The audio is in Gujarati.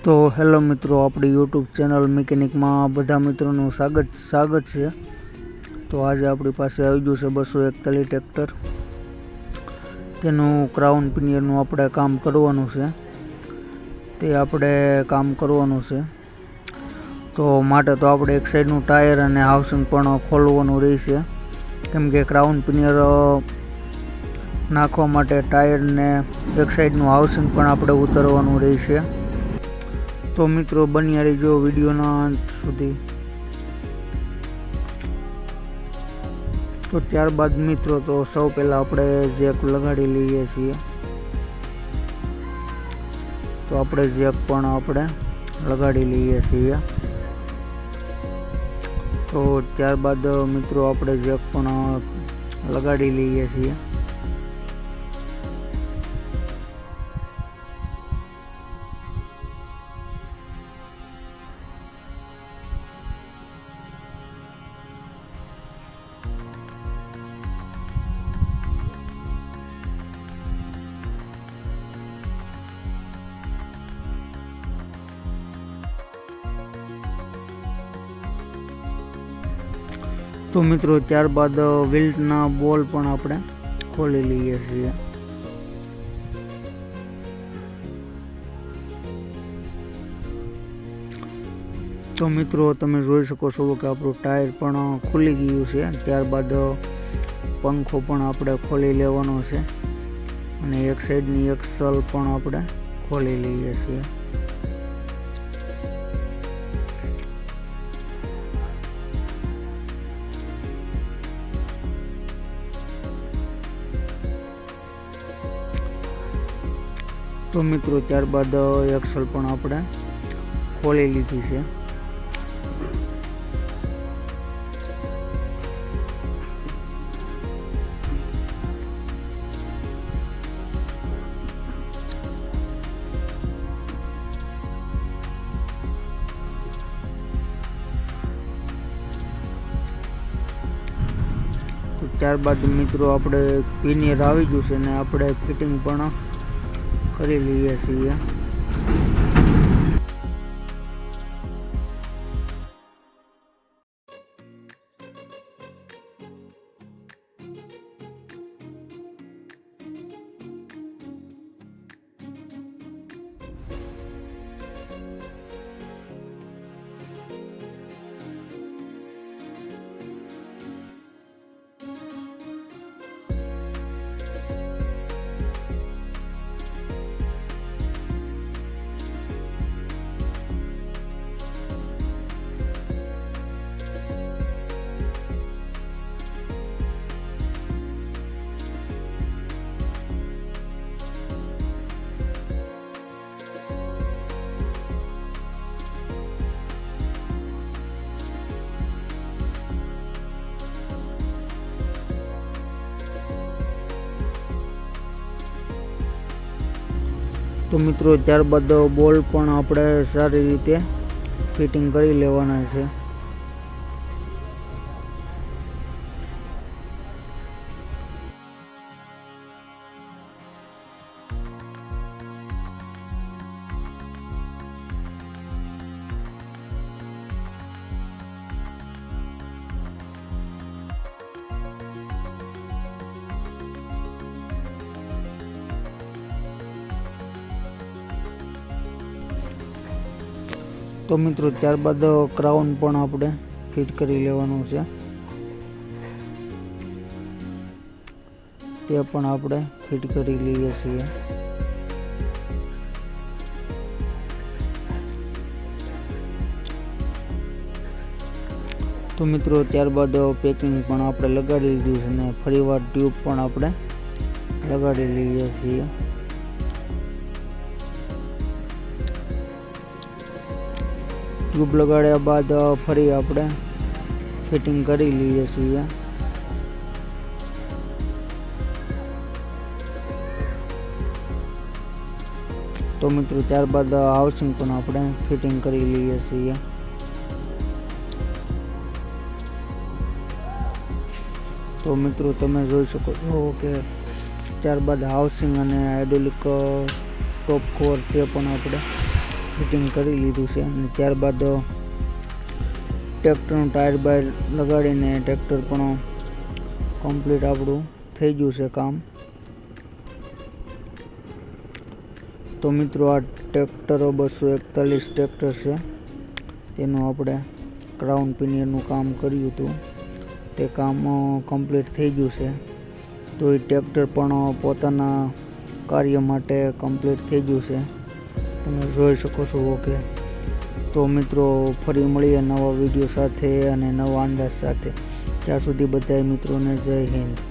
તો હેલો મિત્રો, આપણી યુટ્યુબ ચેનલ મિકેનિકમાં બધા મિત્રોનું સ્વાગત છે। તો આજે આપણી પાસે આવી ગયું છે 241 ટ્રેક્ટર। તેનું ક્રાઉન પિનિયરનું આપણે કામ કરવાનું છે। તો માટે તો આપણે એક સાઈડનું ટાયર અને હાઉસિંગ પણ ખોલવાનું રહેશે, કેમ કે ક્રાઉન પિનિયર નાખવા માટે ટાયરને એક સાઈડનું હાઉસિંગ પણ આપણે ઉતારવાનું રહેશે। તો મિત્રો બન્યા રહેજો વિડીયોના અંત સુધી। તો ત્યારબાદ મિત્રો તો સૌ પહેલાં આપણે જેક લગાડી લઈએ છીએ। તો આપણે જેક પણ આપણે લગાડી લઈએ છીએ। તો ત્યારબાદ મિત્રો આપણે જેક પણ લગાડી લઈએ છીએ। તો મિત્રો ત્યારબાદ વેલ્ટના બોલ પણ આપણે ખોલી લઈએ છીએ। તો મિત્રો તમે જોઈ શકો છો કે આપણું ટાયર પણ ખુલી ગયું છે। ત્યારબાદ પંખો પણ આપણે ખોલી લેવાનો છે અને એક સાઈડની એક્સલ પણ આપણે ખોલી લઈએ છીએ। તો મિત્રો ત્યારબાદ એક્સલ પણ આપણે ખોલી લીધી છે। તો ત્યારબાદ મિત્રો આપણે પિનિયર આવી ગયું છે ને આપણે ફિટિંગ પણ કરી લઈએ છીએ। તો મિત્રો ત્યારબાદ બોલ પણ આપણે સારી રીતે ફિટિંગ કરી લેવાના છે। તો મિત્રો ત્યારબાદ ક્રાઉન પણ આપણે ફિટ કરી લેવાનું છે, તે પણ આપણે ફિટ કરી લઈએ છીએ। તો મિત્રો ત્યારબાદ પેકિંગ પણ આપણે લગાડી લીધું છે અને ફરીવાર ટ્યુબ પણ આપણે લગાડી લઈએ છીએ। ટ્યુબ લગાડ્યા બાદ ફરી આપણે ફિટિંગ કરી લઈએ છીએ। તો મિત્રો ત્યારબાદ હાઉસિંગ પણ આપણે ફિટિંગ કરી લઈએ છીએ। તો મિત્રો તમે જોઈ શકો છો કે ત્યારબાદ હાઉસિંગ અને હાઇડ્રોલિક ટોપ કવર તે પણ આપણે ફિટિંગ કરી લીધું છે અને ત્યારબાદ ટ્રેક્ટરનું ટાયર બાયર લગાડીને ટ્રેક્ટર પણ કમ્પ્લીટ આપણું થઈ ગયું છે કામ. તો મિત્રો આ ટ્રેક્ટર 241 ટ્રેક્ટર છે, તેનું આપણે ક્રાઉન પિનિયરનું કામ કર્યું હતું, તે કામ કમ્પ્લીટ થઈ ગયું છે. તો એ ટ્રેક્ટર પણ પોતાના કાર્ય માટે કમ્પ્લીટ થઈ ગયું છે, તમે જોઈ શકો છો. ઓકે, તો મિત્રો ફરી મળીએ નવા વિડીયો સાથે અને નવા અંદાજ સાથે. ત્યાં સુધી બધા મિત્રોને જય હિન્દ.